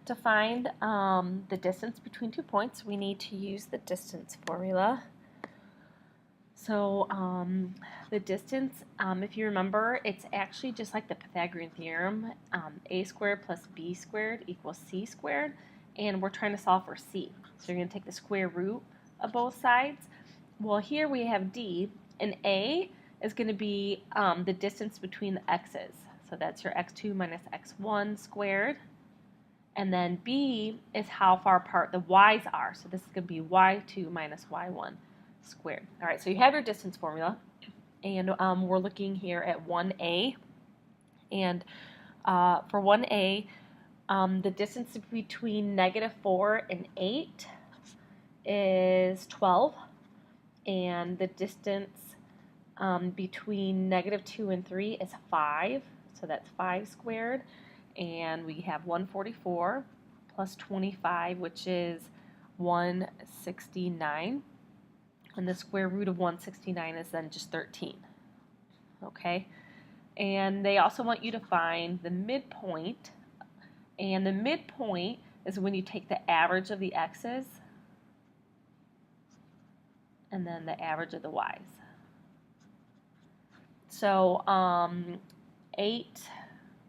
to find the distance between 2 points, we need to use the distance formula. So the distance, if you remember, it's actually just like the Pythagorean theorem, a squared plus b squared equals c squared, and we're trying to solve for c. So you're going to take the square root of both sides. Well, here we have d, and a is going to be the distance between the x's. So that's your x2 minus x1 squared. And then b is how far apart the y's are. So this is going to be y2 minus y1 squared. All right, so you have your distance formula, and we're looking here at 1a. And for 1a, the distance between -4 and 8 is 12, and the distance between -2 and 3 is 5, so that's 5 squared, and we have 144 plus 25, which is 169, and the square root of 169 is then just 13, okay? And they also want you to find the midpoint, and the midpoint is when you take the average of the x's and then the average of the y's. So 8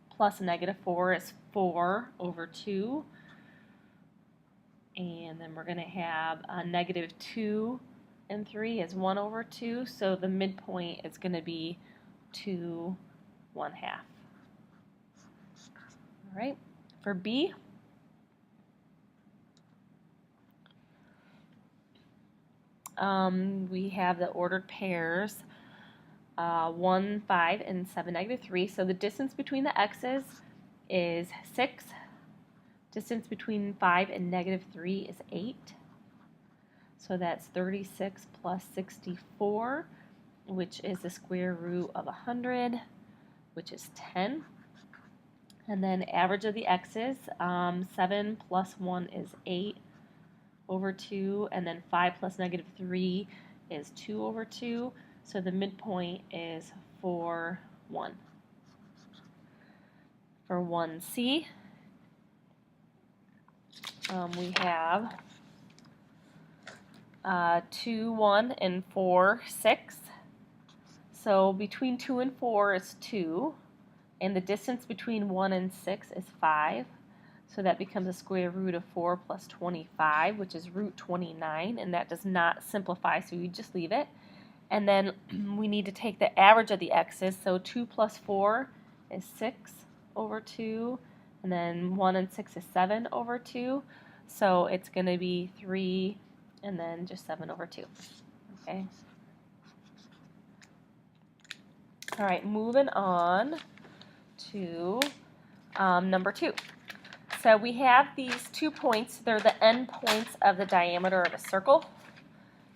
plus -4 is 4 over 2. And then we're going to have -2 and 3 is 1 over 2. So the midpoint is going to be 2 1/2. All right, for B, we have the ordered pairs 1, 5, and 7, -3. So the distance between the x's is 6. Distance between 5 and -3 is 8. So that's 36 plus 64, which is the square root of 100, which is 10. And then average of the x's, 7 plus 1 is 8 over 2, and then 5 plus -3 is 2 over 2. So the midpoint is 4, 1. For 1c, we have 2, 1, and 4, 6. So between 2 and 4 is 2, and the distance between 1 and 6 is 5. So that becomes the square root of 4 plus 25, which is root 29, and that does not simplify, so you just leave it. And then we need to take the average of the x's, so 2 plus 4 is 6 over 2, and then 1 and 6 is 7 over 2, so it's going to be 3 and then just 7 over 2. Okay. All right, moving on to number 2. So we have these 2 points. They're the end points of the diameter of a circle,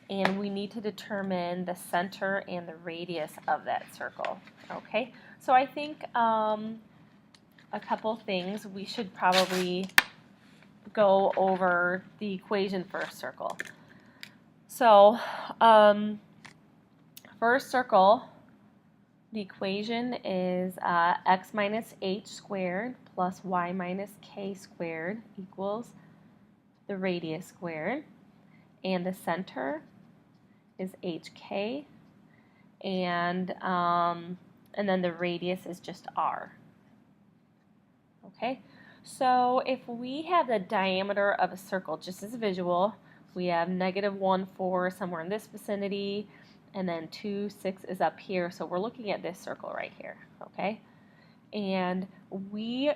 and we need to determine the center and the radius of that circle. Okay, so I think a couple things. We should probably go over the equation for a circle. So for a circle, the equation is x minus h squared plus y minus k squared equals the radius squared, and the center is hk, and then the radius is just r. Okay, so if we have the diameter of a circle, just as a visual, we have -1, 4 somewhere in this vicinity, and then 2, 6 is up here, so we're looking at this circle right here, okay? And we,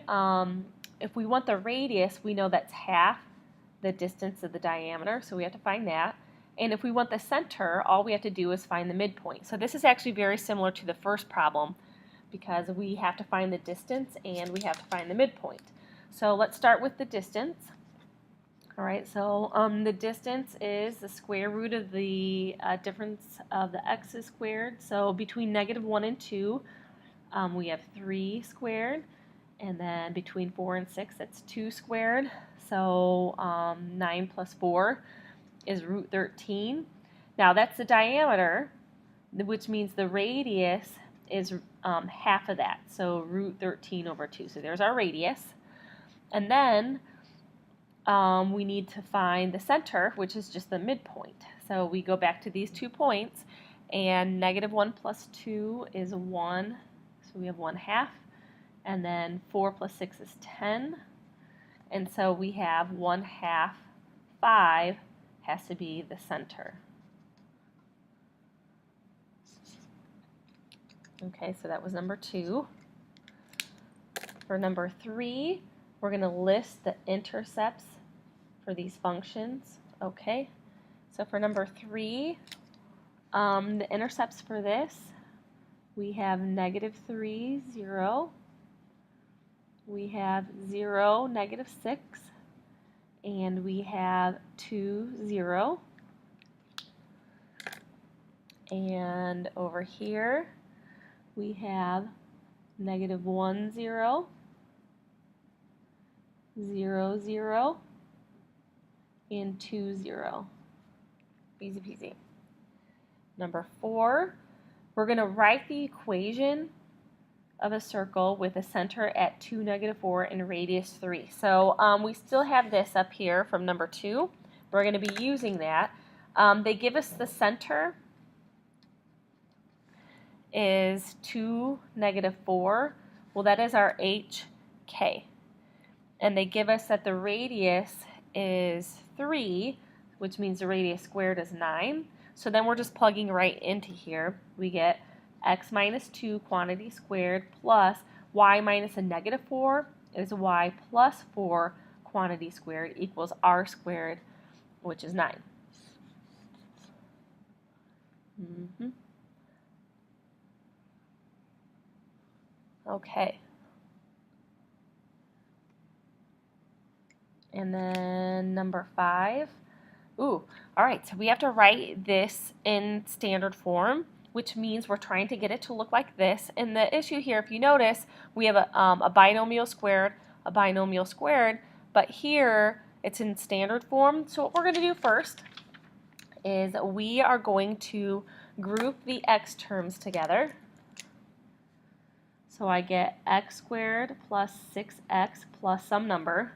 if we want the radius, we know that's half the distance of the diameter, so we have to find that. And if we want the center, all we have to do is find the midpoint. So this is actually very similar to the first problem, because we have to find the distance and we have to find the midpoint. So let's start with the distance. All right, so the distance is the square root of the difference of the x's squared. So between -1 and 2, we have 3 squared. And then between 4 and 6, that's 2 squared. So 9 plus 4 is root 13. Now that's the diameter, which means the radius is half of that. So root 13 over 2. So there's our radius. And then we need to find the center, which is just the midpoint. So we go back to these 2 points, and -1 plus 2 is 1, so we have 1/2, and then 4 plus 6 is 10, and so we have 1/2, 5 has to be the center. Okay, so that was number 2. For number 3, we're going to list the intercepts for these functions. Okay, so for number 3, the intercepts for this, we have -3, 0. We have 0, -6. And we have 2, 0. And over here, we have -1, 0, 0, 0, and 2, 0. Easy peasy. Number 4, we're going to write the equation of a circle with a center at 2, -4, and radius 3. So we still have this up here from number 2. We're going to be using that. They give us the center is 2, -4. Well, that is our HK. And they give us that the radius is 3, which means the radius squared is 9. So then we're just plugging right into here. We get x minus 2 quantity squared plus y minus a -4 is y plus 4 quantity squared equals r squared, which is 9. Okay. And then number 5. All right, so we have to write this in standard form, which means we're trying to get it to look like this. And the issue here, if you notice, we have a binomial squared, but here it's in standard form. So what we're going to do first is we are going to group the x terms together. So I get x squared plus 6x plus some number.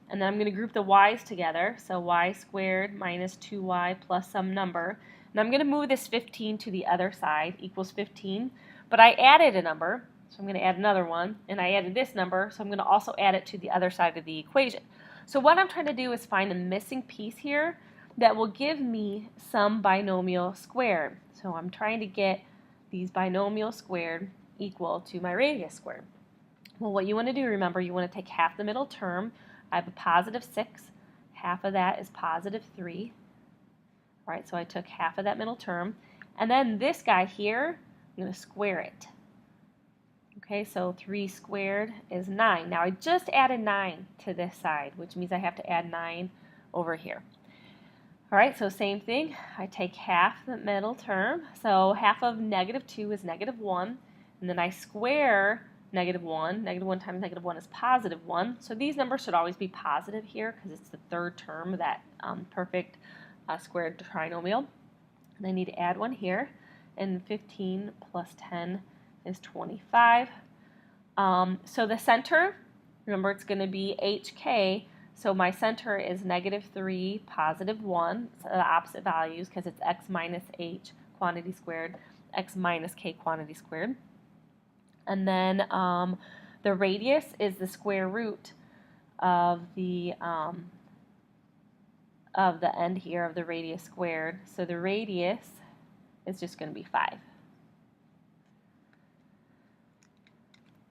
And then I'm going to group the y's together. So y squared minus 2y plus some number. And I'm going to move this 15 to the other side, equals 15. But I added a number, so I'm going to add another one. And I added this number, so I'm going to also add it to the other side of the equation. So what I'm trying to do is find a missing piece here that will give me some binomial squared. So I'm trying to get these binomial squared equal to my radius squared. Well, what you want to do, remember, you want to take half the middle term. I have a +6. Half of that is +3. All right, so I took half of that middle term. And then this guy here, I'm going to square it. Okay, so 3 squared is 9. Now I just added 9 to this side, which means I have to add 9 over here. All right, so same thing. I take half the middle term. So half of -2 is -1. And then I square -1. -1 times -1 is +1. So these numbers should always be positive here because it's the third term of that perfect squared trinomial. And I need to add one here. And 15 plus 10 is 25. So the center, remember it's going to be HK. So my center is -3, +1. So the opposite values because it's x minus h quantity squared, x minus k quantity squared. And then the radius is the square root of the end here of the radius squared. So the radius is just going to be 5.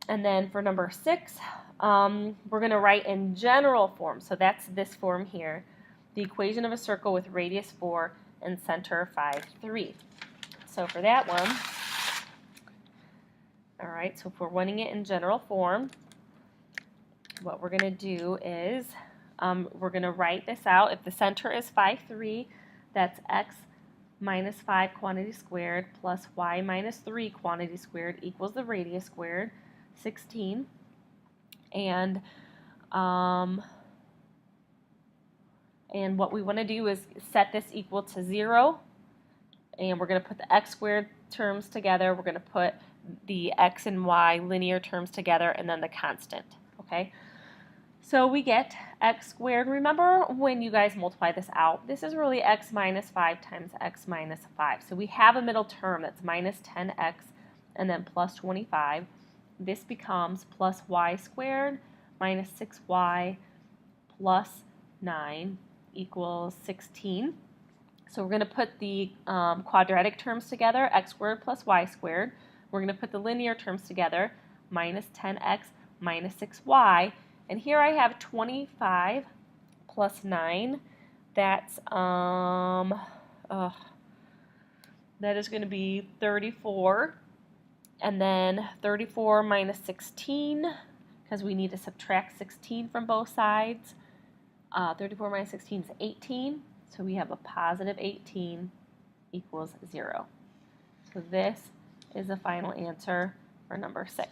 And then for number 6, we're going to write in general form. So that's this form here. The equation of a circle with radius 4 and center 5, 3. So for that one, all right, so if we're wanting it in general form, what we're going to do is we're going to write this out. If the center is 5, 3, that's x minus 5 quantity squared plus y minus 3 quantity squared equals the radius squared, 16. And what we want to do is set this equal to 0. And we're going to put the x squared terms together. We're going to put the x and y linear terms together, and then the constant. Okay. So we get x squared. Remember when you guys multiply this out, this is really x minus 5 times x minus 5. So we have a middle term that's minus 10x and then plus 25. This becomes plus y squared minus 6y plus 9 equals 16. So we're going to put the quadratic terms together, x squared plus y squared. We're going to put the linear terms together, minus 10x minus 6y. And here I have 25 plus 9. That's, that is going to be 34. And then 34 minus 16, because we need to subtract 16 from both sides. 34 minus 16 is 18. So we have a positive 18 equals 0. So this is the final answer for number 6.